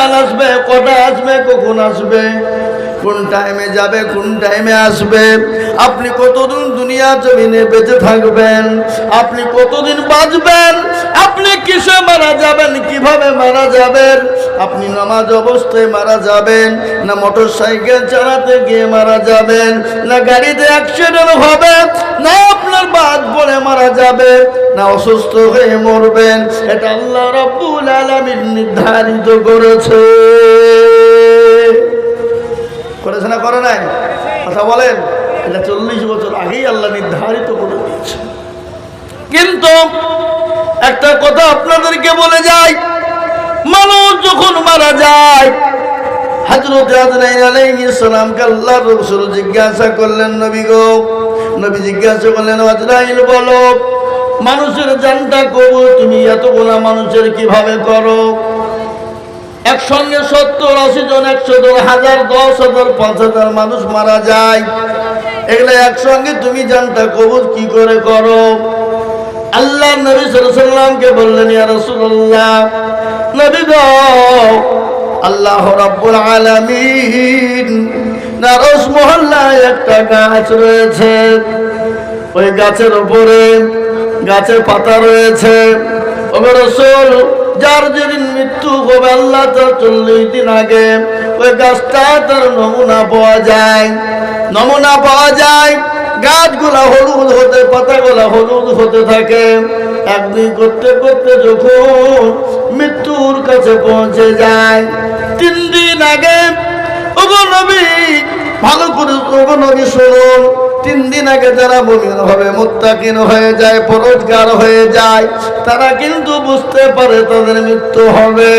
আজাল আসবে, কটা আসবে, কখন আসবে, কোন টাইমে যাবে, কোন টাইমে আসবে, আপনি কতদিন দুনিয়া জমিনে বেঁচে থাকবেন, আপনি কতদিন বাঁচবেন, আপনি কিসে মারা যাবেন, কিভাবে মারা যাবেন, আপনি নামাজ অবস্থায় মারা যাবেন, না মোটর সাইকেল চালাতে গিয়ে মারা যাবেন, না গাড়িতে অ্যাক্সিডেন্ট হবে, না আপনার বাদ পড়ে মারা যাবে, না অসুস্থ হয়ে মরবেন, এটা আল্লাহ রাব্বুল আলামিন নির্ধারিত করেছে। করেছে না করে নাই? কথা বলেন। এটা 40 বছর আগেই আল্লাহ নির্ধারিত করে দিয়েছে। কিন্তু একটা কথা আপনাদেরকে বলে যাই, মানুষ যখন মারা যায়, হযরত আজরাইল আলাইহিস সালামকে আল্লাহর রাসূল জিজ্ঞাসা করলেন, নবী গো, নবী জিজ্ঞাসা করলেন, আজরাইল বলো, মানুষের জানটা কবুল তুমি এতগুলো মানুষের কিভাবে করো? একসঙ্গে 70-80 জন, 100 জন, 1000, 10,000, 5,000 মানুষ মারা যায়, এগুলো একসঙ্গে তুমি জানটা কবুল কি করে করো? আল্লাহ নবী সাল্লাল্লাহু আলাইহি ওয়াসাল্লামকে বললেন, ইয়া রাসূলুল্লাহ, নবী গো, আল্লাহ রাব্বুল আলামিন নারস মহল্লায় একটা গাছ রয়েছে, ওই গাছের উপরে গাছের পাতা রয়েছে, ও রাসূল, যার যেদিন মৃত্যু হবে, আল্লাহ তার 40 দিন আগে ওই গাছটা তার নমুনা পাওয়া যায়, নমুনা পাওয়া যায়, গাছগুলা হলুদ হতে, পাতাগুলা হলুদ হতে থাকে, একদিন করতে করতে যখন মৃত্যুর কাছে পৌঁছে যায়, 3 দিন আগে, ওগো নবী ভালো করে, ওগো নবী শুনুন, 3 দিন আগে যারা মুমিন হবে, মুত্তাকিন হয়ে যায়, পরহেজগার হয়ে যায়, তারা কিন্তু বুঝতে পারে তাদের মৃত্যু হবে।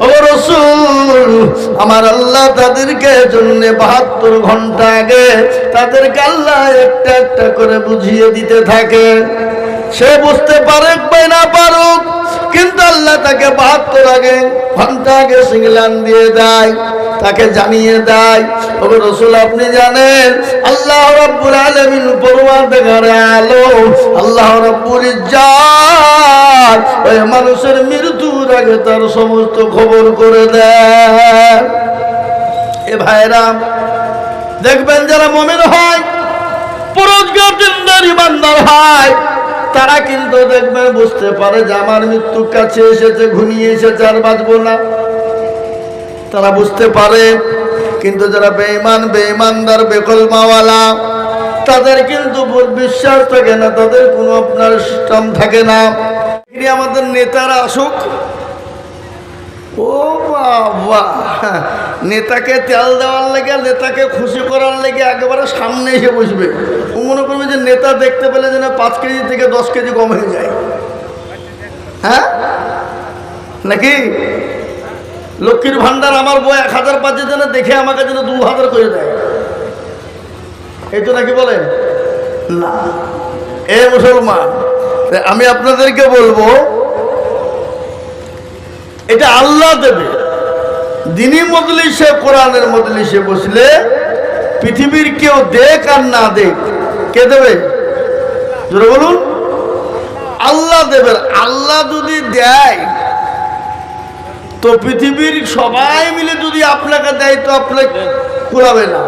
ও রাসূল, আমার আল্লাহ তাদেরকে জন্য 72 ঘন্টা আগে তাদেরকে আল্লাহ একটা একটা করে বুঝিয়ে দিতে থাকে। সে বুঝতে পারে বা না পারুক, কিন্তু আল্লাহ তাকে 72 ঘন্টা আগে সিগন্যাল দিয়ে দেয়, তাকে জানিয়ে দেয়, ও রাসূল আপনি জানেন, আল্লাহ রাব্বুল আলামিন পরওয়ারদিগার আলম, আল্লাহ রাব্বুল ইজ্জাত ওই মানুষের মৃত্যুর আগে তার সমস্ত খবর করে দেয়। এ ভাইরা, দেখবেন যারা মুমিন হয়, পরহেজগার দিনদার ইমানদার হয়, তারা কিন্তু দেখবেন বুঝতে পারে যে আমার মৃত্যুর কাছে এসেছে, ঘনিয়ে এসেছে, আর বাঁচবো না, তারা বুঝতে পারে। কিন্তু যারা বেঈমান, বেঈমানদার, বেকলমাওয়ালা, তাদের কিন্তু বিশ্বাস থাকে না, তাদের কোনো আপনার সিস্টেম থাকে না। আমাদের নেতারা আসুক, ও বাবা, নেতাকে তেল দেওয়ার লেগে, নেতাকে খুশি করার লেগে একেবারে সামনে এসে বসবে। ও মনে করবে যে নেতা দেখতে পেলে যেন 5 কেজি থেকে 10 কেজি কম হয়ে যায়। হ্যাঁ নাকি? লক্ষ্মীর ভান্ডার আমার বই 1000 পাচ্ছে, যেন দেখে আমাকে যেন 2000 করে দেয়, এই তো নাকি বলেন না? এ মুসলমান, আমি আপনাদেরকে বলবো, এটা আল্লাহ দেবে। দ্বীনি মজলিসে, কোরআনের মজলিসে বসলে পৃথিবীর কেউ দেখ আর না দেখ, কে দেবে? জোরে বলুন, আল্লাহ দেবেন। আল্লাহ যদি দেয় তো পৃথিবীর সবাই মিলে যদি আপনাকে দেয় তো আপনাকে কুলাবে না।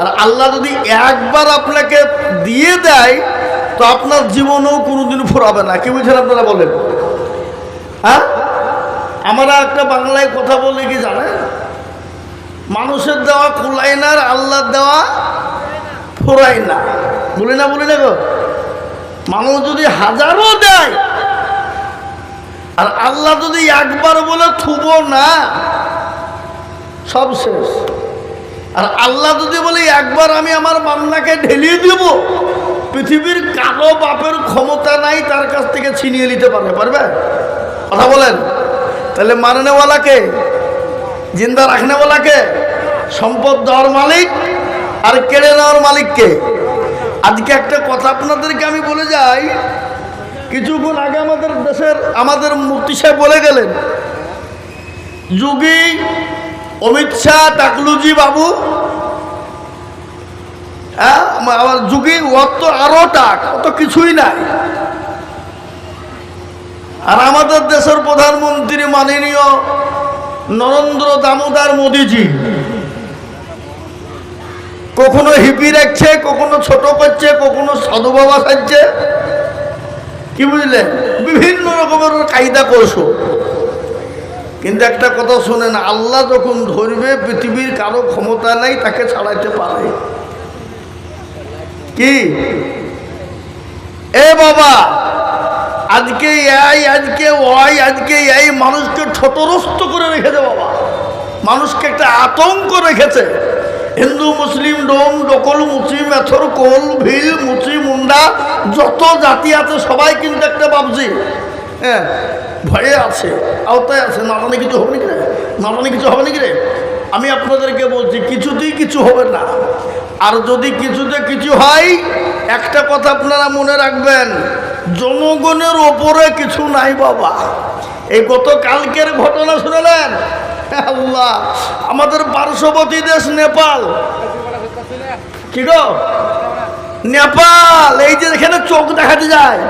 আর আল্লাহ যদি একবার আপনাকে দিয়ে দেয় তো আপনার জীবনেও কোনোদিন ফুরাবে না। কি বুঝছেন আপনারা বলেন? হ্যাঁ, আমরা একটা বাংলায় কথা বলে কি জানেন, মানুষের দেওয়া কুলাই না, আর আল্লাহর দেওয়া ফুরাই না। বলি না, বলি না গো? মানুষ যদি হাজারও দেয় আর আল্লাহ যদি একবার বলে থুবো না, সব শেষ। আর আল্লাহ যদি বলে একবার আমি আমার বান্দাকে ঢেলিয়ে দিব, পৃথিবীর কালো বাপের ক্ষমতা নাই তার কাছ থেকে ছিনিয়ে নিতে পারবে? কথা বলেন। তাহলে মারনেওয়ালাকে, জিন্দা রাখনেওয়ালাকে, সম্পদ দেওয়ার মালিক আর কেড়ে নেওয়ার মালিককে। আজকে একটা কথা আপনাদেরকে আমি বলে যাই, কিছুক্ষণ আগে আমাদের দেশের আমাদের মুফতি সাহেব বলে গেলেন, যোগী অমিত শাহ, টাকলুজি বাবু, হ্যাঁ, আমার যোগী ওর তো আরো টাক, অত কিছুই নাই। আর আমাদের দেশের প্রধানমন্ত্রী মাননীয় নরেন্দ্র দামোদর মোদীজি কখনো হিপি রাখছে, কখনো ছোট করছে, কখনো সাধু বাবা সাজছে, কি বুঝলেন, বিভিন্ন রকমের কায়দা কৌশল। কিন্তু একটা কথা শোনেন, আল্লাহ যখন ধরবে পৃথিবীর কারো ক্ষমতা নাই তাকে ছাড়াইতে পারে। কি এ বাবা, আজকে এই মানুষকে ছোটরস্ত করে রেখেছে বাবা, মানুষকে একটা আতঙ্ক রেখেছে। হিন্দু মুসলিম ডোম ডকল মুচি মেথর কোল ভিল মুচি মুন্ডা যত জাতি আছে সবাই কিন্তু একটা বাবজি, হ্যাঁ, ভয়ে আছে, আওতায় আছে। না জানি কিছু হবে নাকি রে, না জানি কিছু হবে নাকি রে। আমি আপনাদেরকে বলছি কিছুতেই কিছু হবে না। আর যদি কিছুতে কিছু হয়, একটা কথা আপনারা মনে রাখবেন, জনগণের ওপরে কিছু নাই বাবা। এই গতকালকের ঘটনা শুনলেন, আল্লাহ, আমাদের পার্শ্ববর্তী দেশ নেপাল, কি গো নেপাল, এই যে এখানে চোখ দেখাতে যায়,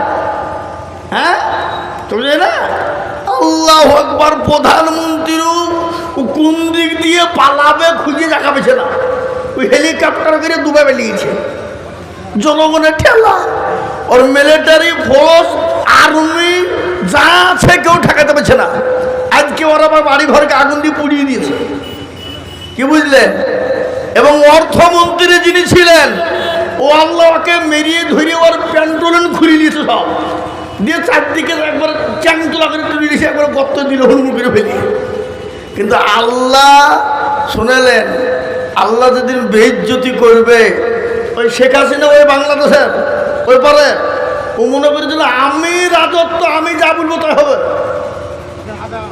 হ্যাঁ চোখ যায় না, আল্লাহু আকবার, প্রধানমন্ত্রীও কোন দিক দিয়ে পালাবে খুঁজে দেখা পেছে না, ওই হেলিকপ্টার করে ডুবে বেরিয়েছে। জনগণের ঠেলা, ওর মিলিটারি ফোর্স আর্মি যা আছে কেউ ঠেকাতে পারছে না। আজকে ওরা আবার বাড়ি ঘরকে আগুন দিয়ে পুড়িয়ে দিয়েছে, কি বুঝলেন। এবং অর্থমন্ত্রী যিনি ছিলেন, ও আল্লাহকে মেরিয়ে ধরে ওর প্যান্টোলন খুলে দিয়েছে সব, দিয়ে চারদিকে একবার চ্যাংতলা করে তুলে দিয়েছে, একবার গর্ত দিল হুড়মুড় করে ফেলিয়ে। কিন্তু আল্লাহ শুনেলেন, আল্লাহ যেদিন বেইজ্জতি করবে, ওই শেখ হাসিনা ওই বাংলাদেশের ওই পরে ও মনে করেছিল আমি রাজত্ব, আমি যা বলবো তাই হবে।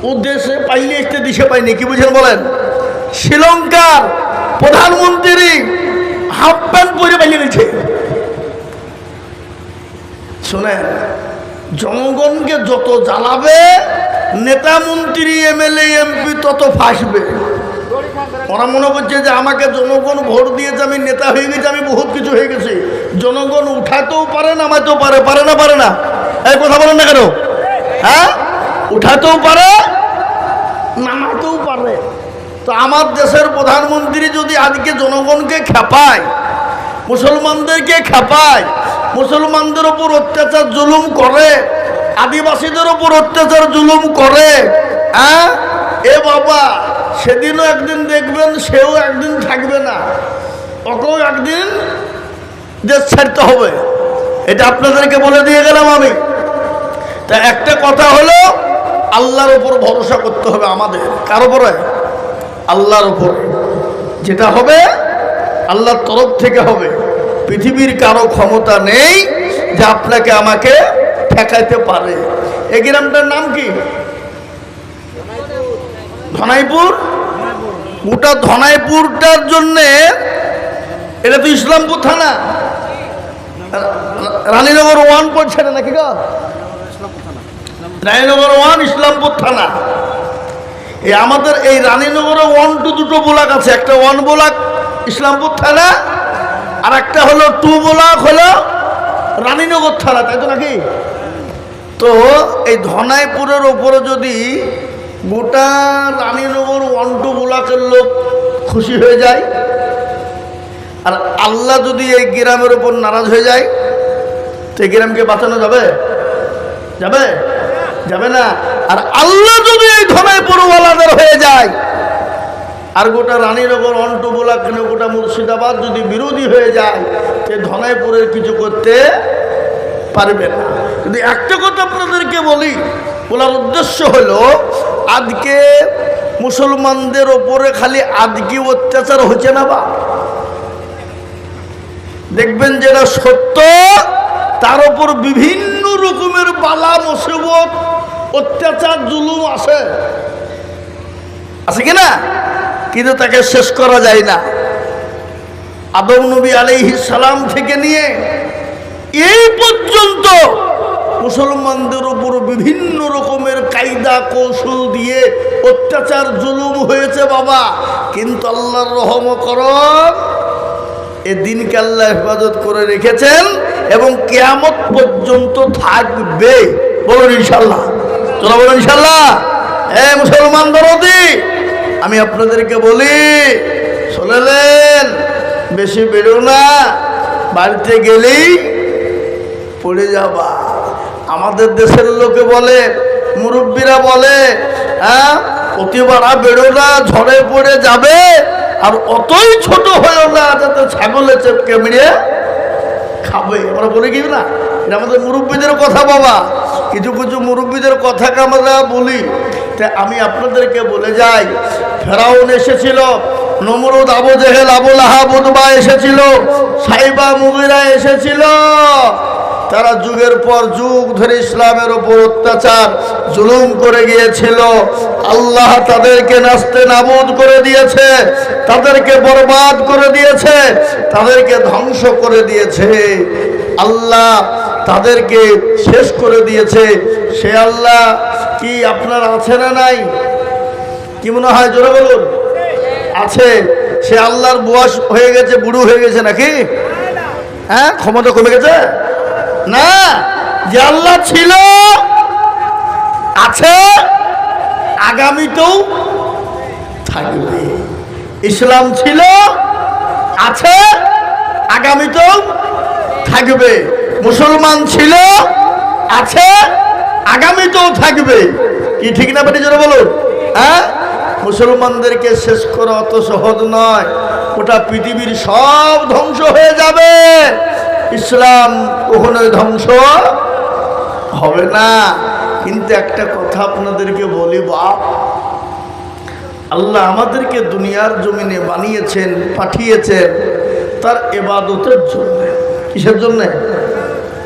ও দেশে পাইলে এসতে দিশে পাইনি, কি বুঝেন বলেন। শ্রীলঙ্কার প্রধানমন্ত্রী হাফ প্যান্ট পরে পাইলে নিচ্ছে। শোনেন, জনগণকে যত জ্বালাবে, নেতা মন্ত্রী এমএলএ এমপি তত ফাঁসবে। ওরা মনে করছে যে আমাকে জনগণ ভোট দিয়েছে, আমি নেতা হয়ে গেছি, আমি বহুত কিছু হয়ে গেছি। জনগণ উঠাতেও পারে, নামাতেও পারে, পারে না পারে না, এই কথা বলেন না কেন, হ্যাঁ, উঠাতেও পারে নামাতেও পারে। তো আমার দেশের প্রধানমন্ত্রী যদি আজকে জনগণকে খেপায়, মুসলমানদেরকে খেপায়, মুসলমানদের ওপর অত্যাচার জুলুম করে, আদিবাসীদের ওপর অত্যাচার জুলুম করে, হ্যাঁ, এ বাবা, সেদিনও একদিন দেখবেন সেও একদিন থাকবে না, ওকেও একদিন দেশ ছাড়তে হবে। এটা আপনাদেরকে বলে দিয়ে গেলাম আমি। তা একটা কথা হলো, আল্লাহর উপর ভরসা করতে হবে আমাদের। কার উপরে? আল্লাহর উপর। যেটা হবে আল্লাহর তরফ থেকে হবে। পৃথিবীর কারো ক্ষমতা নেই যে আপনাকে আমাকে ঠেকাইতে পারে। এই গ্রামটার নাম কি? ধনাইপুর। গোটা ধনাইপুরটার জন্যে, এটা তো ইসলামপুর থানা, রানীনগর 1 পড়ছে না নাকি গো? রানীনগর 1 ইসলামপুর থানা। এই আমাদের এই রানীনগরে 1, 2 দুটো ব্লক আছে। একটা 1 ব্লক ইসলামপুর থানা, আর একটা হলো 2 ব্লক হলো রানীনগর থানা, তাই তো নাকি? তো এই ধনাইপুরের ওপরে যদি গোটা রানীনগর 1, 2 ব্লকের লোক খুশি হয়ে যায়, আর আল্লাহ যদি এই গ্রামের উপর নারাজ হয়ে যায়, তো এই গ্রামকে বাঁচানো যাবে? যাবে? যাবে না। আর আল্লাহ যদি এই ধনাইপুর ওয়ালাদের হয়ে যায়, আর গোটা রানীনগর 1, 2 ব্লক, গোটা মুর্শিদাবাদ যদি বিরোধী হয়ে যায়, সে ধনাইপুরের কিছু করতে পারবে না। কিন্তু একটা কথা আপনাদেরকে বলার উদ্দেশ্য হলো, আজকে মুসলমানদের ওপরে খালি আজকে অত্যাচার হচ্ছে না, বা দেখবেন যেটা সত্য তার উপর বিভিন্ন রকমের বালা মুসিবত অত্যাচার জুলুম আছে কিনা, কিন্তু তাকে শেষ করা যায় না। আদম নবী আলাইহিস সালাম থেকে নিয়ে এই পর্যন্ত মুসলমানদের উপর বিভিন্ন রকমের কায়দা কৌশল দিয়ে অত্যাচার জুলুম হয়েছে বাবা। কিন্তু আল্লাহর রহম করম, এ দিনকে আল্লাহ হেফাজত করে রেখেছেন এবং কিয়ামত পর্যন্ত থাকবে। বলুন ইনশাল্লাহ, তোরা বলুন ইনশাল্লাহ। মুসলমান দরদি। আমি আপনাদেরকে বলি, শুনলেন, বেশি বেরো না, বাড়িতে গেলেই পড়ে যাবা। আমাদের দেশের লোকে বলে, মুরব্বীরা বলে, হ্যাঁ, প্রতিবারা বেরো না, ঝড়ে পড়ে যাবে, আর অতই ছোট হয়েও না যাতে ছাগলে চেপকে মেরে খাবে। আমরা বলে কি না, এটা আমাদের মুরব্বীদের কথা বাবা। কিছু কিছু মুরব্বীদের কথাকে আমরা বলি। তা আমি আপনাদেরকে বলে যাই, ফেরাউন এসেছিল, নমরুদ, আবু জেহেল, আবু লাহাব, উতবা এসেছিল, সাইবা, মুগিরা এসেছিল। তারা যুগের পর যুগ ধরে ইসলামের ওপর অত্যাচার জুলুম করে গিয়েছিল। আল্লাহ তাদেরকে নাস্তে নাবুদ করে দিয়েছে, তাদেরকে বরবাদ করে দিয়েছে, তাদেরকে ধ্বংস করে দিয়েছে। আল্লাহ তাদেরকে শেষ করে দিয়েছে। সে আল্লাহ কি আপনার আছে না নাই? কি মনে হয়, জোরে বলুন? আছে। সে আল্লাহর বয়স হয়ে গেছে, বুড়ো হয়ে গেছে নাকি? হ্যাঁ, ক্ষমতা কমে গেছে না। যে আল্লাহ ছিল, আছে, আগামীতেও থাকবে। ইসলাম ছিল, আছে, আগামীতেও থাকবে। মুসলমান ছিল, আছে, আগামীতেও থাকবে। কি ঠিক না বেটি, জোরে বলুন? হ্যাঁ, মুসলমানদেরকে শেষ করা অত সহজ নয়। ওটা পৃথিবীর সব ধ্বংস হয়ে যাবে, ইসলাম কখনোই ধ্বংস হবে না। কিন্তু একটা কথা আপনাদেরকে বলি বাপ, আল্লাহ আমাদেরকে দুনিয়ার জমিনে বানিয়েছেন, পাঠিয়েছেন তার ইবাদতের জন্য। কিসের জন্য?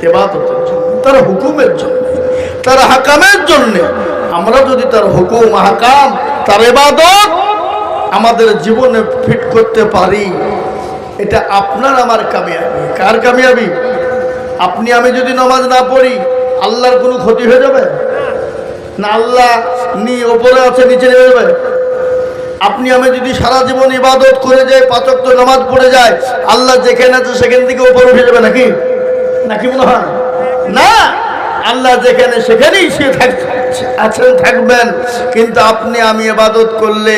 ইবাদতের জন্য, তার হুকুমের জন্য, তার হাকামের জন্য। আমরা যদি তার হুকুম, হাকাম, তার ইবাদত আমাদের জীবনে ফিট করতে পারি, এটা আপনার আমার কামিয়াবি। কার কামিয়াবি? আপনি আমি যদি নামাজ না পড়ি, আল্লাহর কোনো ক্ষতি হয়ে যাবে না? আল্লাহ ওপরে আছে, নিচে নেমে যাবে? আপনি আমি যদি সারা জীবন ইবাদত করে যাই, 5 ওয়াক্ত নামাজ পড়ে যায়, আল্লাহ যেখানে আছে সেখান থেকে উপরে উঠে যাবে নাকি? নাকি মনে হয় না? আল্লাহ যেখানে সেখানেই সে আছেন, থাকবেন। কিন্তু আপনি আমি ইবাদত করলে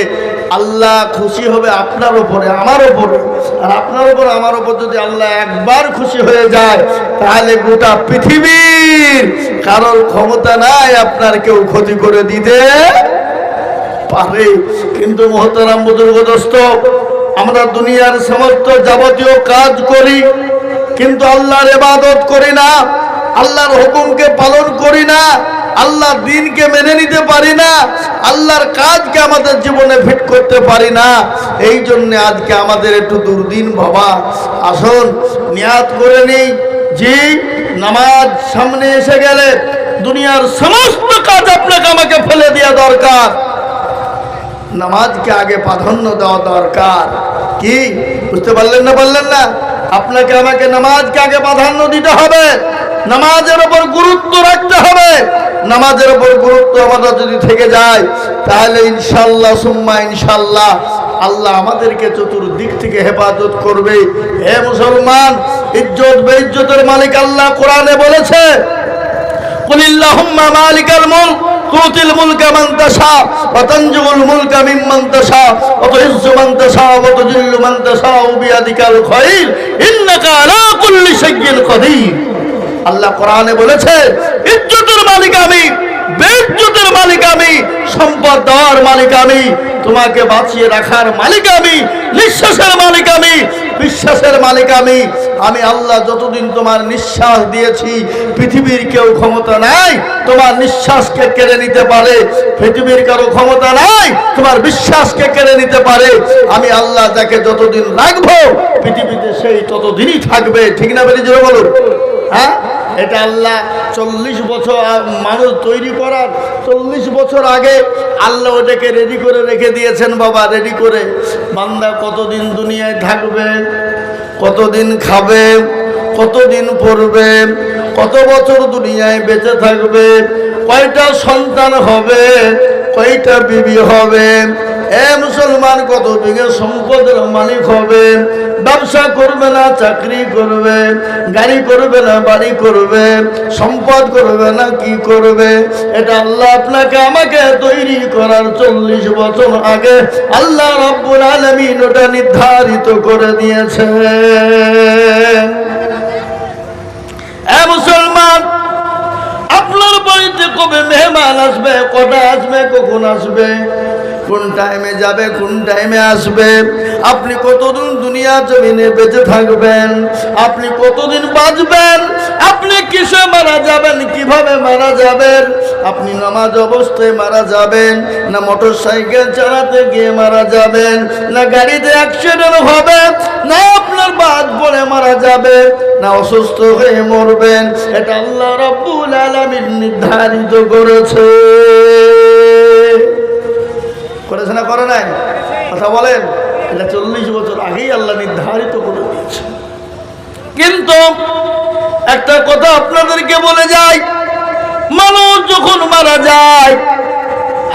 আল্লাহ খুশি হবে আপনার উপরে, আমার উপরে। আর আপনার উপর আমার উপর যদি আল্লাহ একবার খুশি হয়ে যায়, তাহলে গোটা পৃথিবীর কারোর ক্ষমতা নাই আপনার কেউ ক্ষতি করে দিতে পারে। কিন্তু মুহতারাম বুজুর্গ দোস্ত, আমরা দুনিয়ার সমস্ত যাবতীয় কাজ করি, কিন্তু আল্লাহর ইবাদত করি না, আল্লাহর হুকুমকে পালন করি না, আল্লাহর দ্বীনকে মেনে নিতে পারি না, আল্লাহর কাজকে আমাদের জীবনে ফিট করতে পারি না। এই জন্য আজকে আমাদের একটু দুর্দিন বাবা। আসুন নিয়াত করে নেই, যে নামাজ সামনে এসে গেলে দুনিয়ার সমস্ত কাজ আপনাকে আমাকে ফেলে দেওয়া দরকার, নামাজকে আগে প্রাধান্য দেওয়া দরকার। কি বুঝতে পারলেন না? বললেন না? আপনাকে আমাকে নামাজকে আগে প্রাধান্য দিতে হবে, নামাজের উপর গুরুত্ব রাখতে হবে। নামাজের উপর গুরুত্ব আমাদের যদি থেকে যায়, তাহলে ইনশাল্লাহ সুম্মা ইনশাল্লাহ আল্লাহ আমাদেরকে চতুর্দিক থেকে হেফাজত করবে। হে মুসলমান, ইজ্জত বেইজ্জতের মালিক আল্লাহ কোরআনে বলেছে, কুলিল্লাহুম্মা মালিকাল মুলক তুতিল মুলকা মান তাশা ওয়া তানজুল মুলকা মিম্মান তাশা ওয়া তুইজ্জু মান তাশা ওয়া তুযিল্লু মান তাশা বিয়াদিকাল খায়র ইন্নাকা আলা কুল্লি শাইইন কাদির। আল্লাহ কোরআনে বলেছে, ইজ্জতের মালিক আমি, বেইজ্জতের মালিক আমি, সম্পদ দেওয়ার মালিক আমি, তোমাকে বাঁচিয়ে রাখার মালিক আমি, নিঃশ্বাসের মালিক আমি, বিশ্বাসের মালিক আমি। আমি আল্লাহ যতদিন তোমার নিঃশ্বাস দিয়েছি, পৃথিবীর কেউ ক্ষমতা নাই তোমার নিঃশ্বাসকে কেড়ে নিতে পারে, পৃথিবীর কারো ক্ষমতা নাই তোমার বিশ্বাসকে কেড়ে নিতে পারে। আমি আল্লাহ যাকে যতদিন রাখবো পৃথিবীতে সেই ততদিনই থাকবে। ঠিক না বেরিয়ে যাবে বলুন? হ্যাঁ, এটা আল্লাহ 40 বছর মানুষ তৈরি করার 40 বছর আগে আল্লাহ ওটাকে রেডি করে রেখে দিয়েছেন বাবা। রেডি করে বান্দা কতদিন দুনিয়ায় থাকবে, কতদিন খাবে, কতদিন পড়বে, কত বছর দুনিয়ায় বেঁচে থাকবে, কয়টা সন্তান হবে, কয়টা বিবি হবে, এ মুসলমান কত বিঘে সম্পদের মালিক হবে, ব্যবসা করবে না চাকরি করবে, গাড়ি করবে না বাড়ি করবে, সম্পদ করবে না কি করবে, এটা আল্লাহ আপনাকে আমাকে তৈরি করার 40 বছর আগে আল্লাহ রাব্বুল আলামিন ওটা নির্ধারিত করে দিয়েছে। এ মুসলমান, আপনার বাড়িতে কবে মেহমান আসবে, কটা আসবে, কখন আসবে, কোন টাইমে যাবে, কোন টাইমে আসবে, আপনি কতদিন দুনিয়া জমিনে বেঁচে থাকবেন, আপনি কতদিন বাঁচবেন, আপনি কিসে মারা যাবেন, কিভাবে মারা যাবেন, আপনি নামাজ অবস্থায় মারা যাবেন, না মোটর সাইকেল চালাতে গিয়ে মারা যাবেন, না গাড়িতে অ্যাক্সিডেন্ট হবে, না আপনার বাদ পড়ে মারা যাবে, না অসুস্থ হয়ে মরবেন, এটা আল্লাহ রাব্বুল আলামিন নির্ধারিত করেছে। করেছে না করে নাই? কথা বলেন। এটা 40 বছর আগেই আল্লাহ নির্ধারিত করে দিয়েছে। কিন্তু একটা কথা আপনাদেরকে বলে যাই, মানুষ যখন মারা যায়,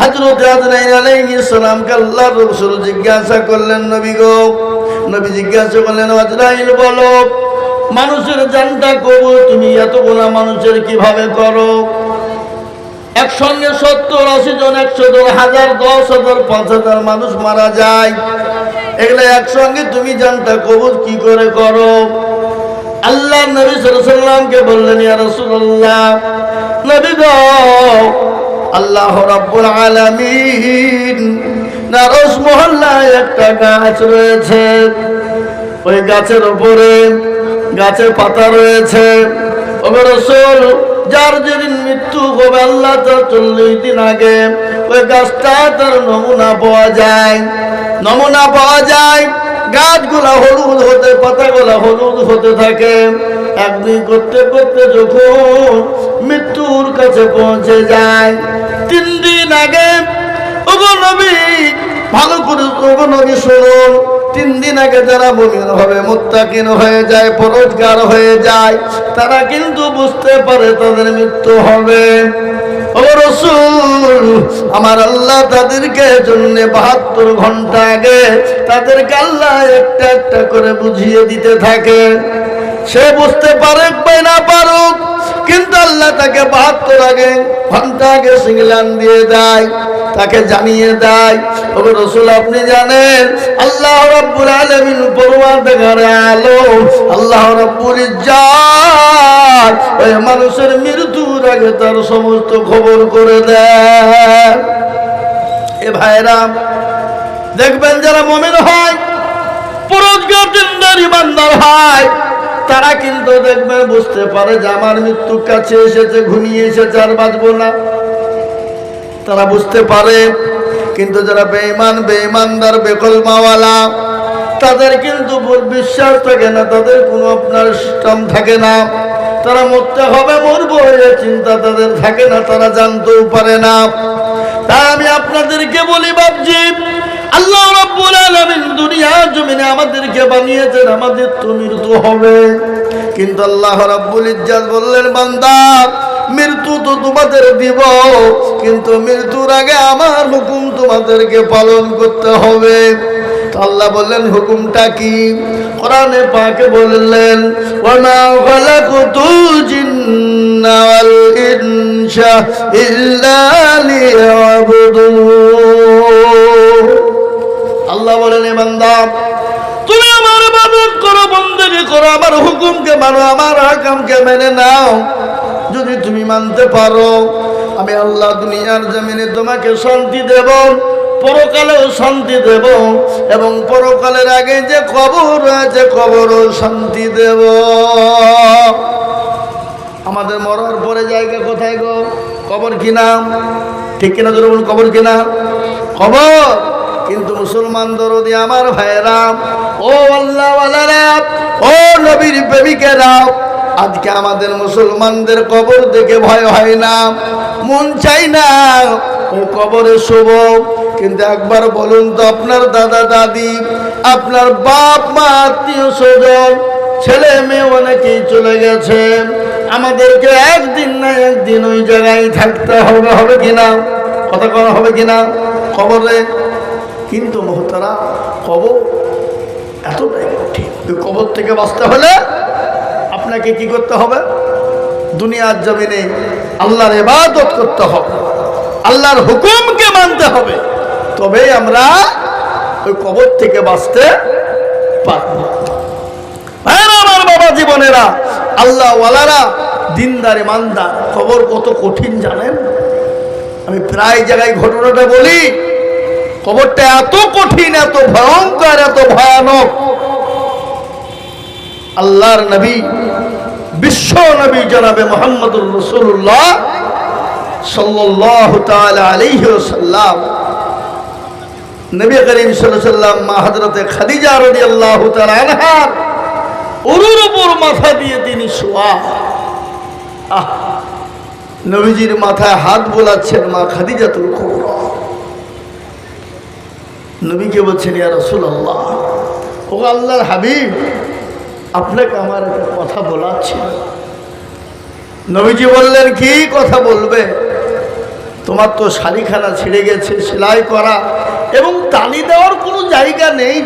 হযরত আজরাইল আলাইহিস সালামকে আল্লাহর রাসূল জিজ্ঞাসা করলেন, নবী গো, নবী জিজ্ঞাসা করলেন, আজরাইল বলো, মানুষের জানটা কবুল তুমি এতগুলো মানুষের কিভাবে করো? একসঙ্গে 70-80 জন, 100 জন, 1000, 10,000, 5,000 মানুষ মারা যায়, এগুলো একসঙ্গে তুমি জানটা কবুল কি করে করো? আল্লাহ নবী সাল্লাল্লাহু আলাইহি ওয়াসাল্লামকে বললেন, ইয়া রাসূলুল্লাহ, নবী গো, আল্লাহ রাব্বুল আলামিন নারস মহল্লায় একটা গাছ রয়েছে, ওই গাছের উপরে গাছের পাতা রয়েছে, ও রাসূল, যার যেদিন মৃত্যু হবে আল্লাহ তার 40 দিন আগে ওই গাছটা তার নমুনা পাওয়া যায়, নমুনা পাওয়া যায়, গাছগুলা হলুদ হতে, পাতাগুলা হলুদ হতে থাকে, একদিন করতে করতে যখন মৃত্যুর কাছে পৌঁছে যায়, 3 দিন আগে, ওগো নবী ভালো করে, ওগো নবী শুনুন, 3 দিন আগে যারা মুমিন হবে, মুত্তাকিন হয়ে যায়, পরহেজগার হয়ে যায়, তারা কিন্তু বুঝতে পারে তাদের মৃত্যু হবে। ও রাসূল, আমার আল্লাহ তাদেরকে জন্য 72 ঘন্টা আগে তাদেরকে আল্লাহ একটা একটা করে বুঝিয়ে দিতে থাকে। সে বুঝতে পারে বা না পারুক, কিন্তু আল্লাহ তাকে 72 ঘন্টা আগে সিগন্যাল দিয়ে দেয়, তাকে জানিয়ে দেয়, ও রাসূল আপনি জানেন আল্লাহ রাব্বুল আলামিন পরওয়ারদিগার আলম আল্লাহ রাব্বুল ইজ্জত ওই মানুষের মৃত্যুর আগে তার সমস্ত খবর করে দেয়। এ ভাইরা, দেখবেন যারা মুমিন হয়, পরহেজগার দিনদার ইমানদার হয়, তারা কিন্তু দেখবেন বুঝতে পারে যে আমার মৃত্যু কাছে এসেছে, ঘনিয়ে এসেছে, আর বাঁচবো না, তারা বুঝতে পারে। কিন্তু যারা বেঈমান, বেঈমানদার, বেকলমাওয়ালা, তাদের কিন্তু বিশ্বাস থাকে না, তাদের কোনো আপনার সিস্টেম থাকে না, তারা মরতে হবে, মরবো এই চিন্তা তাদের থাকে না, তারা জানতেও পারে না। তাই আমি আপনাদেরকে বলি বাপজি, আল্লাহ রাব্বুল আলামিন দুনিয়ার জমিনে আমাদেরকে বানিয়েছেন, আমাদের তো মৃত্যু হবে, কিন্তু আল্লাহ রাব্বুল ইজ্জত বললেন, বান্দা মৃত্যু তো তোমাদের দিব, কিন্তু মৃত্যুর আগে আমার হুকুম তোমাদেরকে পালন করতে হবে। তো আল্লাহ বললেন হুকুমটা কি? কোরআনে পাকে বললেন, ওয়ামা খালাকুতুল জিন্না ওয়াল ইনসা ইল্লা লিয়াবুদুন। আল্লাহ বলেন, বান্দা তুমি আমার ইবাদত করো, বন্দেগী করো, আমার হুকুমকে মানো, আমার আহকামকে মেনে নাও। যদি তুমি মানতে পারো, আমি আল্লাহ দুনিয়ার জমিনে তোমাকে শান্তি দেব, পরকালেও শান্তি দেব, এবং পরকালের আগে যে কবর রয়েছে কবরও শান্তি দেব। আমাদের মরার পরে জায়গা কোথায় গো? কবর কিনা? ঠিক কিনা জোরে বলুন, কবর কিনা? কবর। কিন্তু মুসলমান দরদি আমার ভাইরা, ও আল্লাহওয়ালারা, ও নবীর প্রেমিকেরা, আজকে আমাদের মুসলমানদের কবর দেখে ভয় হয় না, মন চাই না ওই কবরে শুভ। কিন্তু একবার বলুন তো, আপনার দাদা দাদি, আপনার বাপ মা, আত্মীয় স্বজন, ছেলে মেয়ে অনেকেই চলে গেছে, আমাদেরকে একদিন না একদিন ওই জায়গায় থাকতে হবে, হবে কিনা? কথা করা হবে কিনা কবরে? কিন্তু মোহতারা, কবর এতটাই কঠিন। ওই কবর থেকে বাঁচতে হলে আপনাকে কি করতে হবে? দুনিয়ার জমিনে আল্লাহর ইবাদত করতে হবে, আল্লাহর হুকুমকে মানতে হবে, তবেই আমরা ওই কবর থেকে বাঁচতে পারবো। আমার বাবা জীবনেরা, আল্লাহ ওয়ালারা, দিনদার ইমানদার, কবর কত কঠিন জানেন? আমি প্রায় জায়গায় ঘটনাটা বলি। কবরটা এত কঠিন, এত ভয়ঙ্কর, এত ভয়ানক। আল্লাহর নবী, বিশ্ব নবী জনাবে মুহাম্মদুর রাসূলুল্লাহ সাল্লাল্লাহু তাআলা আলাইহি ওয়াসাল্লাম, নবী করিম সাল্লাল্লাহু আলাইহি ওয়াসাল্লাম মা হযরতে খাদিজা রাদিয়াল্লাহু তাআলা আনহা উরুর উপর মাথা দিয়ে তিনি শোয়া। নবীজির মাথায় হাত বোলাচ্ছেন মা খাদিজাতুল কুবরা। নবীকে বলছেন, ইয়া রাসূলুল্লাহ, ও আল্লাহর হাবিব, আপনাকে আমার একটা কথা বলাচ্ছি। নবীজি বললেন, কি কথা বলবে? তোমার তো শাড়িখানা ছিঁড়ে গেছে, সেলাই করা এবং তালি দেওয়ার কোনো জায়গা নেই,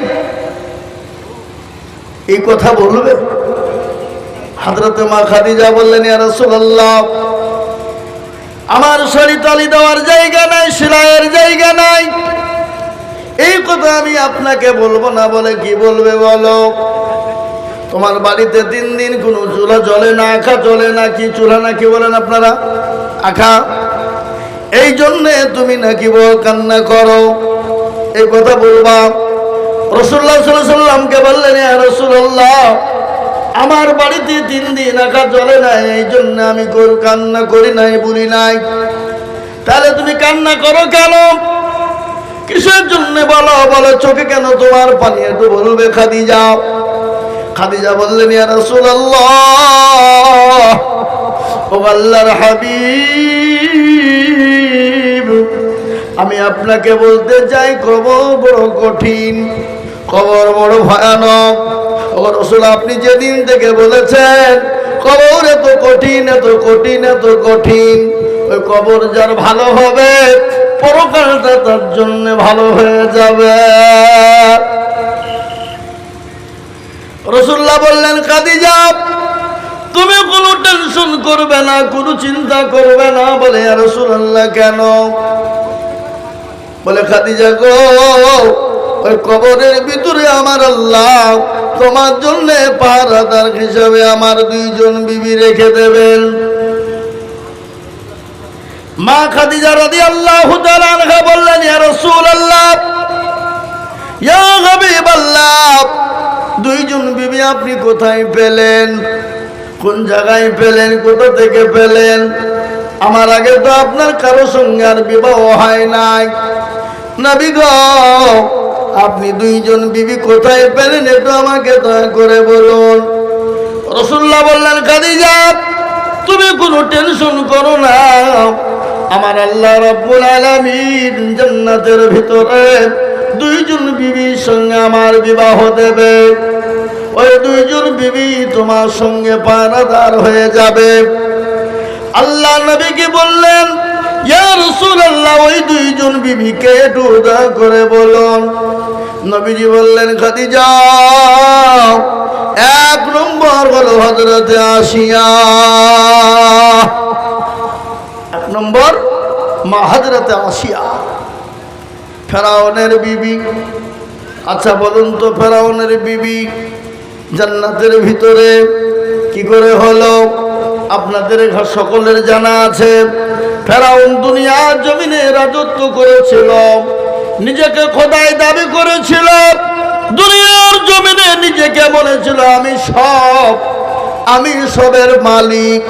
এই কথা বলবে? হযরতে মা খাদিজা বললেন, ইয়া রাসূলুল্লাহ, আমার শাড়ি তালি দেওয়ার জায়গা নাই, সেলাইয়ের জায়গা নাই, এই কথা আমি আপনাকে বলবো না। বলে, কি বলবে বলো? তোমার বাড়িতে 3 দিন কোনো চুলা জ্বলে না, আখা জ্বলে না, কি চুলা নাকি বলেন আপনারা? আখা। এই জন্যে তুমি নাকি কান্না করো, এই কথা বলবা? রাসূলুল্লাহ সাল্লাল্লাহু আলাইহি ওয়াসাল্লামকে বললেন, ইয়া রাসূলুল্লাহ, আমার বাড়িতে 3 দিন আখা জ্বলে না, এই জন্য আমি কান্না করি নাই, বলি নাই। তাহলে তুমি কান্না করো কেন? কিসের জন্য বলো? বলো, চোখে কেন তোমার পানি? একটু বলবে খাদিজা। খাদিজা বললেন, ইয়া রাসূলুল্লাহ, ও আল্লাহর হাবিব, আমি আপনাকে বলতে চাই, কবর বড় কঠিন, কবর বড় ভয়ানক। ও রাসূল, আপনি যেদিন থেকে বলেছেন কবর এত কঠিন, এত কঠিন, এত কঠিন, ওই কবর যার ভালো হবে, পরকালটা তার জন্য ভালো হয়ে যাবে। রাসূলুল্লাহ বললেন, খাদিজা, তুমি কোনো টেনশন করবে না, কোনো চিন্তা করবে না। বলে, ইয়া রাসূলুল্লাহ, কেন? বলে, খাদিজা গো, ওই কবরের ভিতরে আমার আল্লাহ তোমার জন্য পাহারাদার হিসাবে আমার 2 জন বিবি রেখে দেবেন। মা খাদিজা রাদিয়াল্লাহু তাআলা আনহা বললেন, ইয়া রাসূলুল্লাহ, ইয়া হাবিবাল্লাহ, 2 জন বিবি আপনি কোথায় পেলেন? কোন জায়গায় পেলেন? কোথা থেকে পেলেন? আমার আগে তো আপনার কারো সঙ্গে আর বিবাহ হয় নাই। নবী গো, আপনি 2 জন বিবি কোথায় পেলেন, একটু আমাকে দয়া করে বলুন। রাসূলুল্লাহ বললেন, খাদিজা, তুমি কোনো টেনশন করো না, আমার আল্লাহ রাব্বুল আলামিন জান্নাতের ভিতরে 2 জন বিবির সঙ্গে আমার বিবাহ দেবে। ওই 2 জন বিবি তোমার সঙ্গে পাহারাদার হয়ে যাবে। আল্লাহ নবীকে বললেন, ইয়া রাসূলুল্লাহ, ওই 2 জন বিবিকে একটু দয়া করে বলুন। নবীজি বললেন, খাদিজা, 1 নম্বর হলো হযরতে আসিয়া। 1 নম্বর মা হযরতে আসিয়া, ফেরাউনের বিবি। আচ্ছা বলুন তো, ফেরাউনের বিবি জান্নাতের ভিতরে কি করে হলো? আপনাদের সকলের জানা আছে, ফেরাউন দুনিয়ার জমিনে রাজত্ব করেছিল, নিজেকে খোদাই দাবি করেছিল, দুনিয়ার জমিনে নিজেকে বলেছিল আমি সবের মালিক।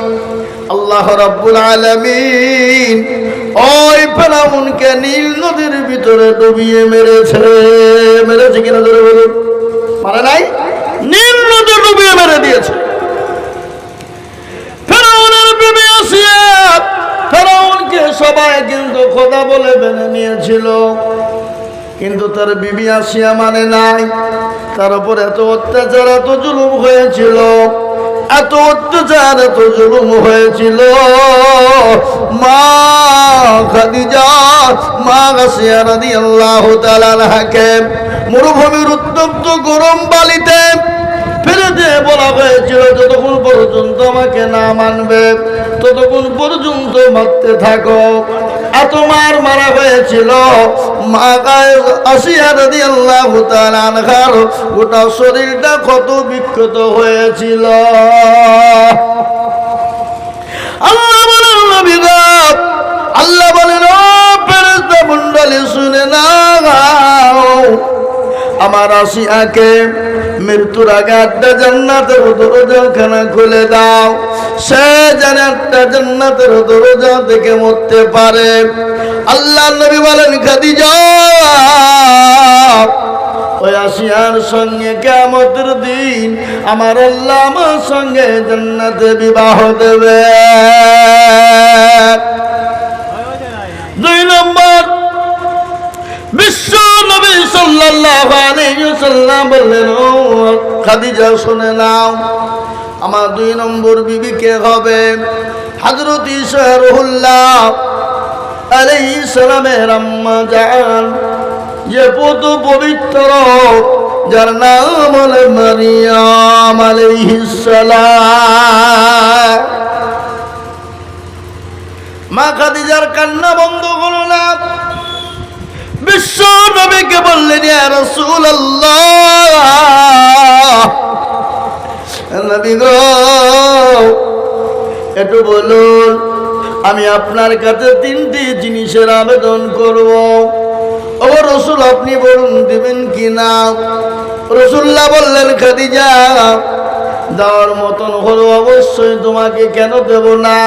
আল্লাহ রাব্বুল আলামিন ওই ফেরাউনকে নীল নদীর ভিতরে ডুবিয়ে মেরেছে কিনা ধরে বলুন? মারা নাই? নীল নদী ডুবিয়ে মেরে দিয়েছে। ফেরাউনের বিবি আসিয়া, ফেরাউনকে সবাই কিন্তু খোদা বলে মেনে নিয়েছিল, কিন্তু তার বিবি আসিয়া মানে নাই। তার উপর এত অত্যাচার, এত জুলুম হয়েছিল, এত অত্যাচার, এত জুলুম হয়েছিল। মা খাদিজা, মা আসিয়া রাদিয়াল্লাহু তাআলা আনহাকে মরুভূমির উত্তপ্ত গরম বালিতে যে বলা হয়েছিল যতক্ষণ পর্যন্ত আমাকে না মানবে ততক্ষণ পর্যন্ত মারতে থাকো। এত মার মারা হয়েছিল মা আসিয়া রাদিয়াল্লাহু তাআলা আনহার গোটা শরীরটা ক্ষত বিক্ষত হয়েছিল। আল্লাহ বলেন নবী গো, আল্লাহ বলেন ও ফেরেশতা মণ্ডলী শুনে নাও, আমার আসিয়াকে মৃত্যুর আগে একটা জান্নাতের দরজাখানা খুলে দাও, সে যেন একটা জান্নাতের দরজা থেকে মরতে পারে। আল্লাহ নবী বলেন খাদিজা, ওই আসিয়ার সঙ্গে কিয়ামতের দিন আমার আল্লাহ আমার সঙ্গে জান্নাতে বিবাহ দেবে। 2 নম্বর, বিশ্ব নবী সাল্লাল্লাহু আলাইহি ওয়াসাল্লাম বললেন ও খাদিজা শুনে নাও, আমার 2 নম্বর বিবি কে হবে? হযরত ঈসা রুহুল্লাহ আলাইহিস সালামের আম্মা জান, যে পুত্র পবিত্র, যার নাম হলো মারিয়াম আলাইহিস সালাম। মা খাদিজার কান্না বন্ধ হলো না। বিশ্ব নবীকে বললেন ইয়া রাসূলুল্লাহ, নবী গো একটু বলুন, আমি আপনার কাছে 3টি জিনিসের আবেদন করব। ও রাসূল আপনি বলুন দিবেন কি না? রাসূলুল্লাহ বললেন খাদিজা, দেওয়ার মতন হলো অবশ্যই, তোমাকে কেন দেব না?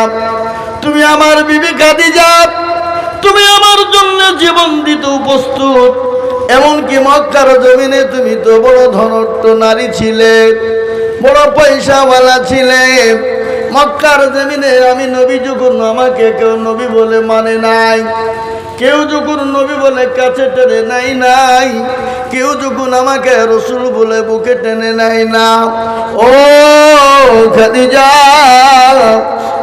তুমি আমার বিবি খাদিজা, তুমি আমার জন্য জীবন দিতে প্রস্তুত। এমনকি মক্কার জমিনে তুমি তো বড় ধনট্ট নারী ছিলে, বড় পয়সাওয়ালা ছিলে। মক্কার জমিনে আমি নবী যখন আমাকে কেউ নবী বলে মানে নাই, কেউ যখন নবী বলে কাছে টেনে নাই, কেউ যখন আমাকে রাসূল বলে বুকে টেনে নাই না। ও খাদিজা,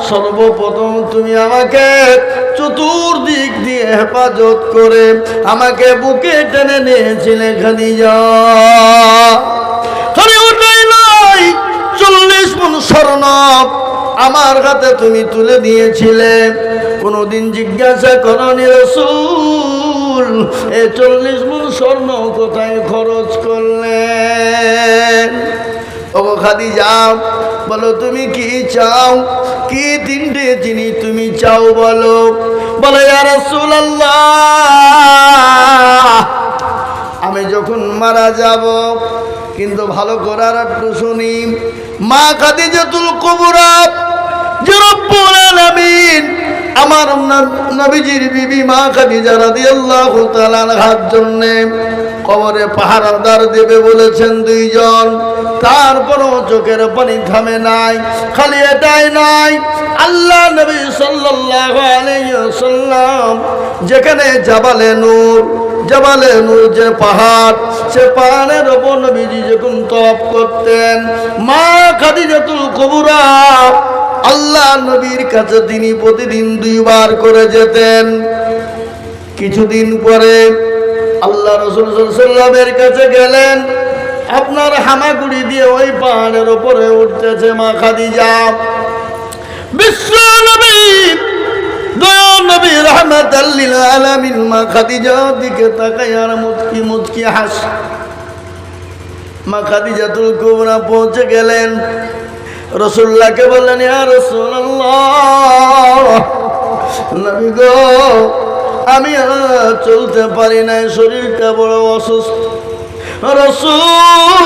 সর্বপ্রথম তুমি আমাকে চতুর্দিক দিয়ে হেফাজত করে আমাকে বুকে টেনে নিয়েছিলে খাদিজা। খালি ওটাই নয়, 40 মণ স্বর্ণ আমার হাতে তুমি তুলে দিয়েছিলে। কোনদিন জিজ্ঞাসা করনি রাসূল এই 40 মণ স্বর্ণ কোথায় খরচ করলেন? ও খাদিজা বলো তুমি কি চাও, কি 3টে জিনিস তুমি চাও বলো। বলে ইয়া রাসূলুল্লাহ, আমি যখন মারা যাব, কিন্তু ভালো করে আর একটু শুনি, মা খাদিজাতুল কুবরা যে রব্বুল আলামিন আমার নবীজির বিবি মা খাদিজা রাদিয়াল্লাহু তাআলা আনহার জন্য কবরে পাহারাদার দেবে বলেছেন 2 জন, তারপরও চোখের পানি থামে নাই। খালি এটাই নাই, আল্লাহ নবী সাল্লাল্লাহু আলাইহি ওয়াসাল্লাম যেখানে জাবালে নূর যে পাহাড়, সে পাহাড়ের ওপর নবীজি যখন তওয়াফ করতেন, মা খাদিজাতুল কুবরা আল্লাহ নবীর কাছে তিনি প্রতিদিন 2 বার করে যেতেন। কিছুদিন পরে আল্লাহ রাসূল সাল্লাল্লাহু আলাইহি ওয়াসাল্লামের কাছে গেলেন, আপনার হামাগুড়ি দিয়ে ওই পাহাড়ের উপরে উঠতেছে মা খাদিজা। বিশ্ব নবী দয়া নবী রাহমাতাল লিল আলামিন মা খাদিজার দিকে তাকায় আর মুচকি মুচকি হাসে। মা খাদিজাতুল কুবরা পৌঁছে গেলেন, রাসূলুল্লাহকে বললেন ইয়া রাসূলুল্লাহ, নবী গো আমি চলতে পারি না, শরীরটা বড় অসুস্থ। রাসূল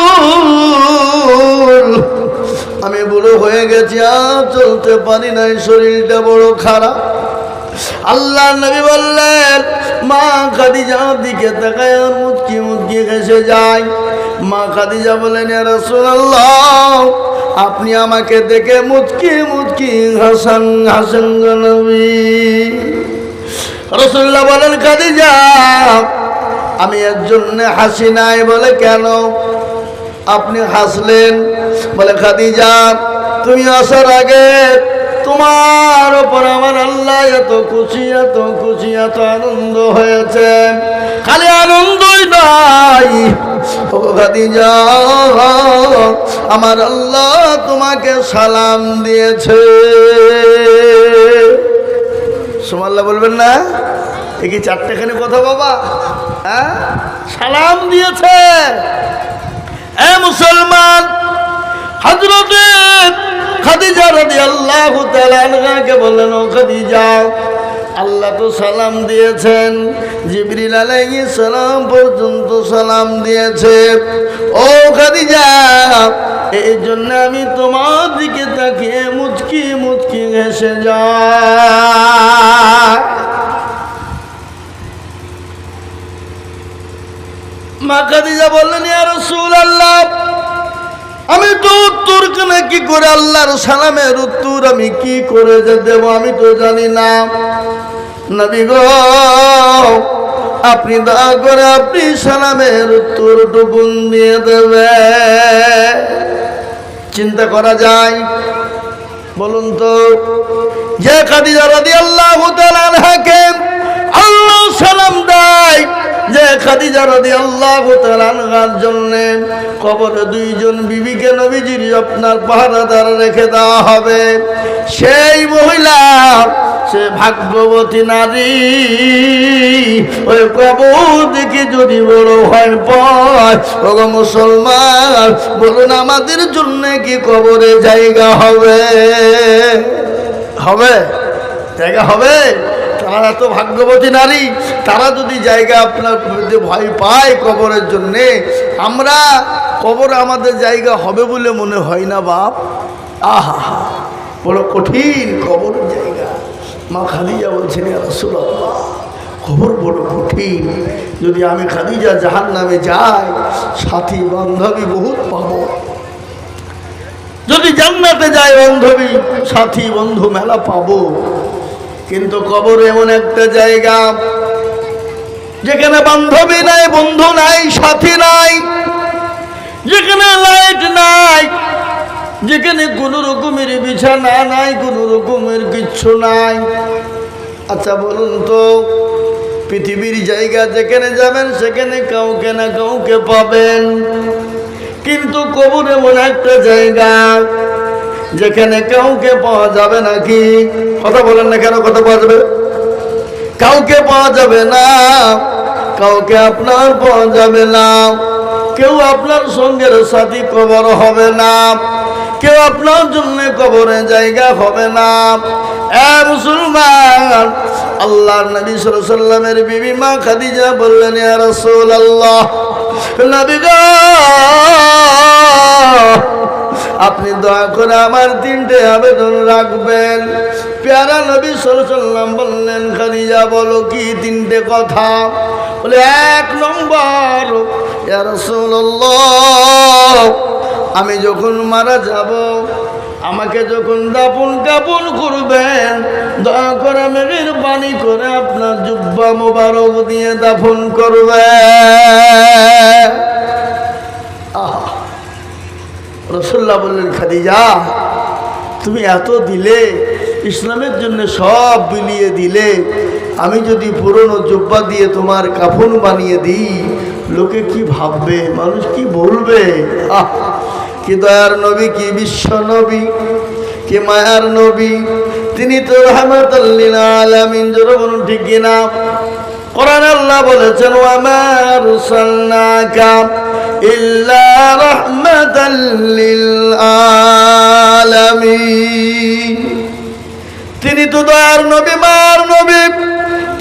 আমি বুড়ো হয়ে গেছি, আর চলতে পারি না, শরীরটা বড় খারাপ। আল্লাহ নবী বললেন, মা খাদিজার দিকে তাকায় আর মুচকি মুচকি হেসে যায়। মা খাদিজা বলেন ইয়া রাসূলুল্লাহ, আপনি আমাকে দেখে মুচকি মুচকি হাসেন গো নবী। রাসূলুল্লাহ বলেন খাদিজা আমি এর জন্য হাসি নাই। বলে কেন আপনি হাসলেন? বলে খাদিজা তুমি আসার আগে তোমার উপর আমার আল্লাহ এত খুশি এত আনন্দ হয়েছে। খালি আনন্দই নাই। ও খাদিজা, আমার আল্লাহ তোমাকে সালাম দিয়েছে। সুবহানাল্লাহ বলবেন না? এ কি চারটেখানি কথা বাবা? হ্যাঁ, সালাম দিয়েছে। এ মুসলমান, হযরতে খাদিজা রাদিয়াল্লাহু তাআলা আনহাকে বললেন, ও খাদিজা, আল্লাহ তো সালাম দিয়েছেন, জিবরিল আলাইহিস সালাম পর্যন্ত সালাম দিয়েছে। ও খাদিজা, এই জন্য আমি তোমার দিকে তাকিয়ে মুচকি মুচকি হেসে যাই। মা খাদিজা বললেন, ইয়া রাসূলুল্লাহ, আমি তো উত্তর কেনা কি করে, আল্লাহর সালামের উত্তর আমি কি করে যে দেব, আমি তো জানি না। নবী গো, আপনি দয়া করে আপনি সালামের উত্তর টুকুন দিয়ে দেবে। চিন্তা করা যায়? বলুন তো, যে খাদিজা রাদিয়াল্লাহু তাআলা আনহাকে আল্লাহ সালাম দেয়, যে খাদিজা রাদিয়াল্লাহু তাআলা আনহার জন্য কবরে দুইজন বিবিকে নবীজির আপনার পাহারাদার রেখে দেওয়া হবে, সেই মহিলা, সে ভাগ্যবতী নারী। ওই কবর দেখে যদি বড় ভয় পায়, ও মুসলমান, বলুন আমাদের জন্য কি কবরে জায়গা হবে? হবে? জায়গা হবে? তারা তো ভাগ্যবতী নারী, তারা যদি জায়গা আপনার ভয় পায় কবরের জন্যে, আমরা কবর আমাদের জায়গা হবে বলে মনে হয় না বাপ। আহা, বড় কঠিন কবরের জায়গা। মা খাদিজা বলছেন, ইয়া রাসূলুল্লাহ, খবর বড় কঠিন। যদি আমি খাদিজা জাহান্নামে যাই, সাথী বান্ধবী বহুত পাবো। যদি জান্নাতে যাই, বান্ধবী সাথী বন্ধু মেলা পাবো। কিন্তু কবর এমন একটা জায়গা যেখানে বান্ধবী নাই, বন্ধু নাই, সাথী নাই, যেখানে লাইট নাই, যেখানে কোনো রকমের বিছানা নাই, কোনো রকমের কিচ্ছু নাই। আচ্ছা বলুন তো, পৃথিবীর জায়গা যেখানে যাবেন সেখানে কাউকে না কাউকে পাবেন, কিন্তু কবর এমন একটা জায়গা যেখানে কাউকে পাওয়া যাবে নাকি? কথা বলেন না কেন? কথা পাওয়া যাবে? কাউকে পাওয়া যাবে না, কাউকে আপনার পাওয়া যাবে না, কেউ আপনার সঙ্গের সাথী কবর হবে না, কেউ আপনার জন্য কবরে জায়গা হবে না। এ মুসলমান, আল্লাহর নবী সাল্লাল্লাহু আলাইহি ওয়াসাল্লামের বিবি মা খাদিজা বললেন, ইয়া রাসূলুল্লাহ, নবী গো, আপনি দয়া করে আমার তিনটে আবেদন রাখবেন। প্যারা নবী সাল্লাল্লাহু আলাইহি ওয়াসাল্লাম বললেন, খাদিজা বলো কি তিনটে কথা? বলে, এক নম্বর, ইয়া রাসূলুল্লাহ, আমি যখন মারা যাব, আমাকে যখন দাফন কাফন করবেন, দয়া করে মেহেরবানি করে আপনার জুব্বা মোবারক দিয়ে দাফন করবেন। আহা, রাসূলুল্লাহ বললেন, খাদিজা তুমি এত দিলে, ইসলামের জন্য সব বিলিয়ে দিলে, আমি যদি পুরনো জুব্বা দিয়ে তোমার কাফন বানিয়ে দিই, লোকে কি ভাববে, মানুষ কি বলবে? আহ, কি দয়ার নবী, কি বিশ্ব নবী, কি মায়ার নবী, তিনি তো রাহমাতাল লিল আলামিন। জোরে বলুন ঠিক কিনা? কোরআনে আল্লাহ বলেছেন, ওয়া মা আরসালনাকা ইল্লা রাহমাতাল লিল আলামিন। তিনি তো দয়ার নবী, মায়ার নবী,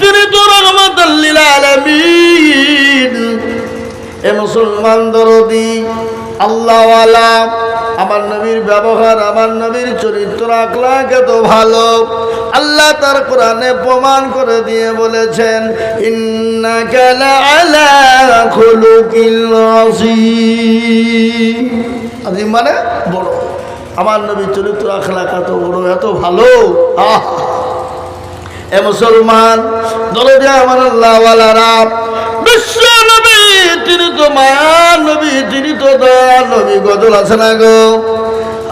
তিনি তো রাহমাতাল লিল আলামিন। এ মুসলমান দরদি, আল্লাহওয়ালা, আমার নবীর ব্যবহার, আমার নবীর চরিত্র আখলাক এত ভালো, আল্লাহ তার কোরআনে প্রমাণ করে দিয়ে বলেছেন, ইন্নাকা লাআলা খুলুকিল আযীম। আযীম মানে বড়। আমার নবীর চরিত্র আখলাক এত বড়, এত ভালো। এ মুসলমান দরদি, আমার আল্লাহওয়ালারা, বিশ্ব নবী, তিনি তো মায়ার নবী, তিনি তো দয়ার নবী। গজল আছে না গো?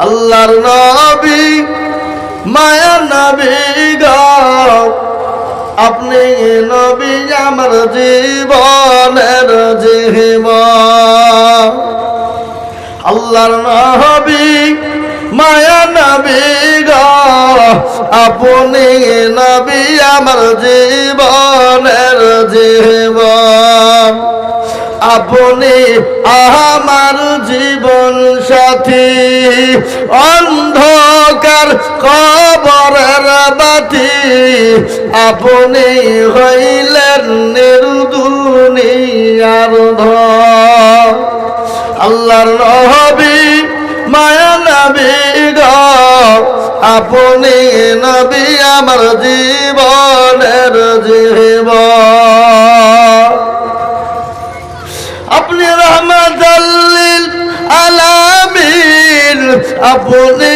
আল্লাহর নবী, মায়ার নবী গো, আপনি নবী আমার জীবনের জীবন। আল্লাহর নবী মায়া নবী গো, আপনি নবী আমার জীবনের জীবন। আপনি আমার জীবন সাথী, অন্ধকার কবরের বাতি। আপনি হইলেন নির্দুনিয়ার ধন। আল্লাহর নবী মায়া নবী গো, আপনি নবী আমার জীবনের জীবন। আপনি রহমাতুল লিল আলামিন, আপনি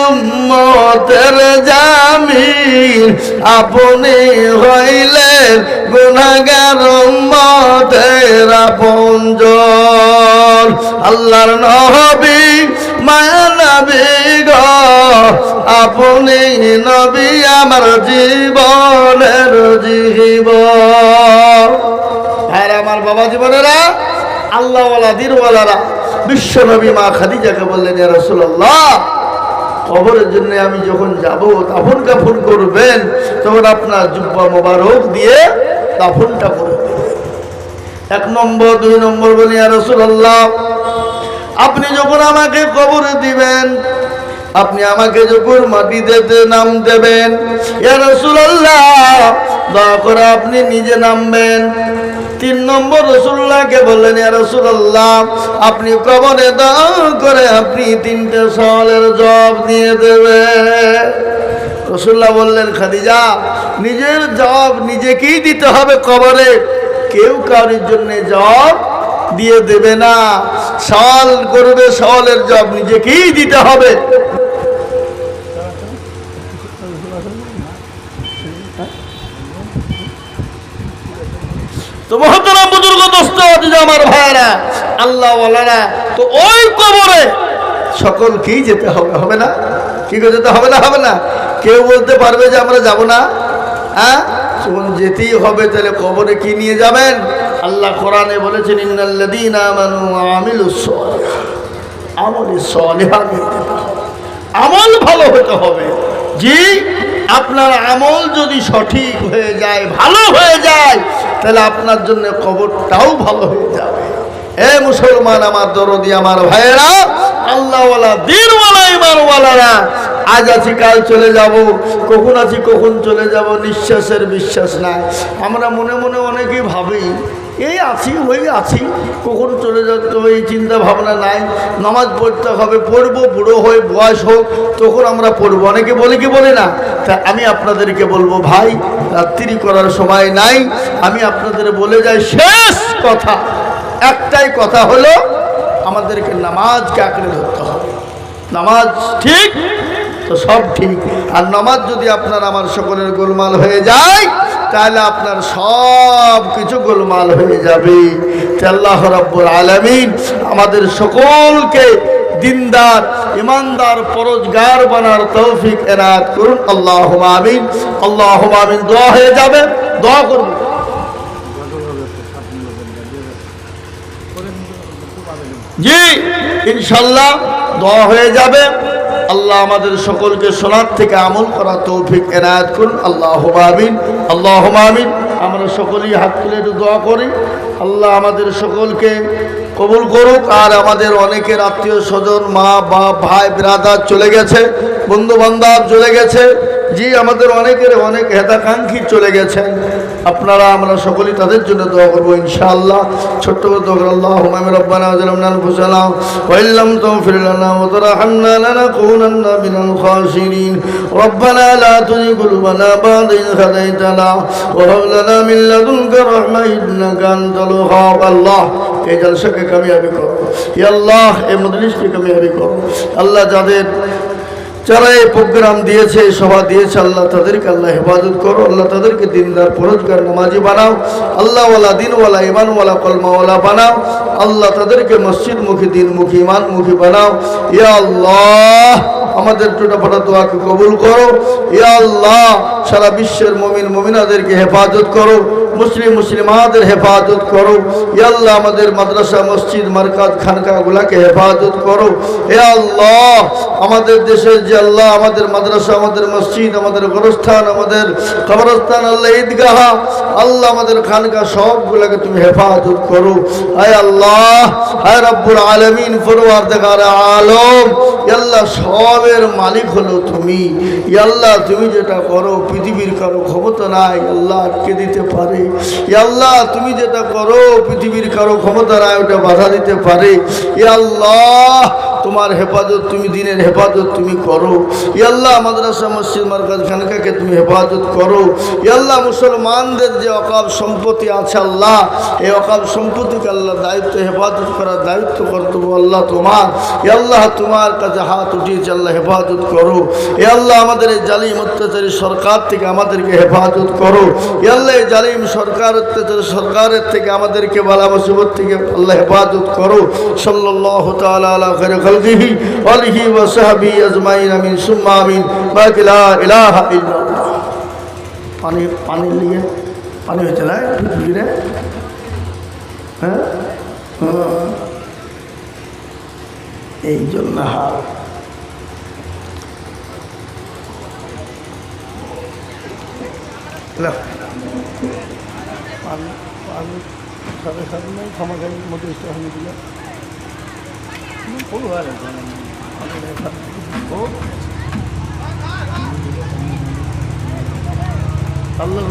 উম্মতের জামিন। আপনি হইলেন গুনাহগার উম্মতের আপনজন। আল্লাহর নবী মায়া নবী গো, আপনি নবী আমার জীবনের জীবন। আর আমার বাবা জীবনেরা, আল্লাহওয়ালা দিনওয়ালারা বিশ্ব নবী মা খাদিজাকে বললেন, ইয়া রাসূলুল্লাহ, কবরের জন্য আমি যখন যাব দাফন কাফন করবেন, তখন আপনার জুব্বা মোবারক দিয়ে দাফনটা করে দেবেন। 1 নম্বর 2 নম্বর বলি, ইয়া রাসূলুল্লাহ, আপনি যখন আমাকে কবরে দিবেন, আপনি আমাকে যখন মাটিতে নাম দেবেন, ইয়া রাসূলুল্লাহ, দয়া করে আপনি নিজে নামবেন। 3 নম্বর রাসূলুল্লাহকে বললেন, ইয়া রাসূলুল্লাহ, আপনি কবরে দয়া করে আপনি 3টে সওয়ালের জবাব দিয়ে দেবেন। রাসূলুল্লাহ বললেন, খাদিজা, নিজের জবাব নিজেকেই দিতে হবে কবরে, কেউ কারোর জন্য জবাব দিয়ে দেবে না। সওয়াল করবে, সওয়ালের জবাব নিজেকেই দিতে হবে। তো মহতরম বুজুর্গ দোস্ত আমার ভাইয়েরা, আল্লাহ ওয়ালারা, তো ওই কবরে সকলকেই যেতে হবে, হবে না? কি করে যেতে হবে না? হবে না? কেউ বলতে পারবে যে আমরা যাব না? হ্যাঁ, যখন যেতেই হবে, তাহলে কবরে কি নিয়ে যাবেন? আল্লাহ কোরআনে বলেছেন, ইন্নাল্লাযীনা আমানু ওয়া আমিলুস সালিহাত, আমলে সালিহাত, আমল ভালো হতে হবে। জি, আপনার আমল যদি সঠিক হয়ে যায়, ভালো হয়ে যায়, তাহলে আপনার জন্য কবরটাও ভালো হয়ে যাবে। এ মুসলমান আমার দরদি আমার ভাইয়েরা, আল্লাহওয়ালা দিনওয়ালা ইমানওয়ালারা, আজ আছি কাল চলে যাব, কখন আছি কখন চলে যাব নিঃশ্বাসের বিশ্বাস নাই। আমরা মনে মনে অনেকেই ভাবি, এই আছি ওই আছি, কখন চলে যেতে হবে এই চিন্তা ভাবনা নাই। নামাজ পড়তে হবে, পড়বো, বুড়ো হয়ে বয়স হোক তখন আমরা পড়বো। অনেকে বলে কি বলে না? তা আমি আপনাদেরকে বলবো, ভাই, রাত্রি করার সময় নাই। আমি আপনাদের বলে যাই, শেষ কথা, একটাই কথা হলো, আমাদেরকে নামাজকে আঁকড়ে ধরতে হবে। নামাজ ঠিক তো সব ঠিক। আর নামাজ যদি আপনার আমার সকলের গোলমাল হয়ে যায়, তাহলে আপনার সব কিছু গোলমাল হয়ে যাবে। আল্লাহ রাব্বুল আলামিন আমাদের সকলকে দিনদার, ইমানদার, পরহেজগার বানার তৌফিক এনায়েত করুন। আল্লাহুম্মা আমিন, আল্লাহুম্মা আমিন। দোয়া হয়ে যাবে, দোয়া করব। জি, ইনশাআল্লাহ দোয়া হয়ে যাবে। আল্লাহ আমাদের সকলকে শোনার থেকে আমল করা তৌফিক এনায়েত করুন। আল্লাহুম্মা আমিন, আল্লাহুম্মা আমিন। আমরা সকলেই হাত তুলে একটু দোয়া করি। আল্লাহ আমাদের সকলকে কবুল করুক। আর আমাদের অনেকের আত্মীয় স্বজন, মা বাপ, ভাই ব্রাদার চলে গেছে, বন্ধু বান্ধব চলে গেছে। জি, আমাদের অনেকের অনেক হেতাকাঙ্ক্ষী চলে গেছেন। আপনারা আমরা সকলেই তাদের জন্য দোয়া করবো ইনশাআল্লাহ। ছোট্ট করে দোয়া করব, আল্লাহুম্মা রাব্বানা যালামনা আনফুসানা ওয়া ইল্লাম তাগফির লানা ওয়া তারহামনা লানাকুনান্না মিনাল খাসিরিন। রব্বানা লা তুযিগ কুলুবানা বা'দা ইয হাদাইতানা ওয়া হাব লানা মিন লাদুনকা রাহমা ইন্নাকা আনতাল ওয়াহ্হাব। আল্লাহ, এই জলসাকে কামিয়াবি করো, ইয়া আল্লাহ, এই মজলিসকে কামিয়াবি করো। আল্লাহ, যারা এই প্রোগ্রাম দিয়েছে, সভা দিয়েছে, আল্লাহ তাদেরকে আল্লাহ হেফাজত করো। আল্লাহ তাদেরকে দিনদার, পরহেজগার, নামাজি বানাও। আল্লাহওয়ালা, দিনওয়ালা, ইমানওয়ালা, কলমাওয়ালা বানাও। আল্লাহ তাদেরকে মসজিদমুখী, দিনমুখী, ইমানমুখী বানাও। ইয়া আল্লাহ, আমাদের ছোটখাটো দোয়াকে কবুল করো। ইয়া আল্লাহ সারা বিশ্বের মুমিন মুমিনাদেরকে হেফাজত করো, মুসলিম মুসলিমাদের হেফাজত করো। ইয়া আল্লাহ আমাদের মাদ্রাসা মসজিদ মারকাজ খানকাগুলাকে হেফাজত করো। হে আল্লাহ আমাদের দেশের যে আল্লাহ আমাদের মাদ্রাসা আমাদের মসজিদ আমাদের গোরস্থান আমাদের কবরস্থান আল্লাহ ঈদগাহ আল্লাহ আমাদের খানকা সবগুলোকে তুমি হেফাজত করো। হে আল্লাহ হে রব্বুল আলামিন পরওয়ারদিগার আলম আল্লাহ সবের মালিক হলো তুমি। আল্লাহ তুমি যেটা করো পৃথিবীর কারো ক্ষমতা নাই আল্লাহ আটকে দিতে পারে। আল্লাহ তুমি যেটা করো পৃথিবীর কারো ক্ষমতা নাই ওটা বাধা দিতে পারে। আল্লাহ তোমার হেফাজত তুমি দিনের হেফাজত তুমি করো। আল্লাহ মাদ্রাসা মসজিদ মারকাজ খানকাকে তুমি হেফাজত করো। আল্লাহ মুসলমানদের যে অকাল সম্পত্তি আছে আল্লাহ এই অকাল সম্পত্তিকে আল্লাহ দায়িত্ব হেফাজত করার দায়িত্ব কর্তব্য আল্লাহ তোমার। আল্লাহ তোমার কাছে হাত উঠিয়েছে আল্লাহ হেফাজত করো। আল্লাহ আমাদের এই জালিম অত্যাচারী সরকার থেকে আমাদেরকে হেফাজত করো। আল্লাহ এই জালিম সরকার অত্যাচারী সরকারের থেকে আমাদেরকে বালা মুসিবত থেকে আল্লাহ হেফাজত করো। সাল্লাল্লাহু তাআলা আলা খায়রি খালকিহি ওয়া আলিহি ওয়া সাহবিহি আজমাইন আমিন সুম্মা আমিন। লা ইলাহা ইল্লাল্লাহ। পানি নিয়ে পানি হয়েছে না পৃথিবীরে? হ্যাঁ এই জন্য হাল সাড়ে সাত নাই ক্ষমা খাই মতো ইস্তেহানি দিলে আল্লাহ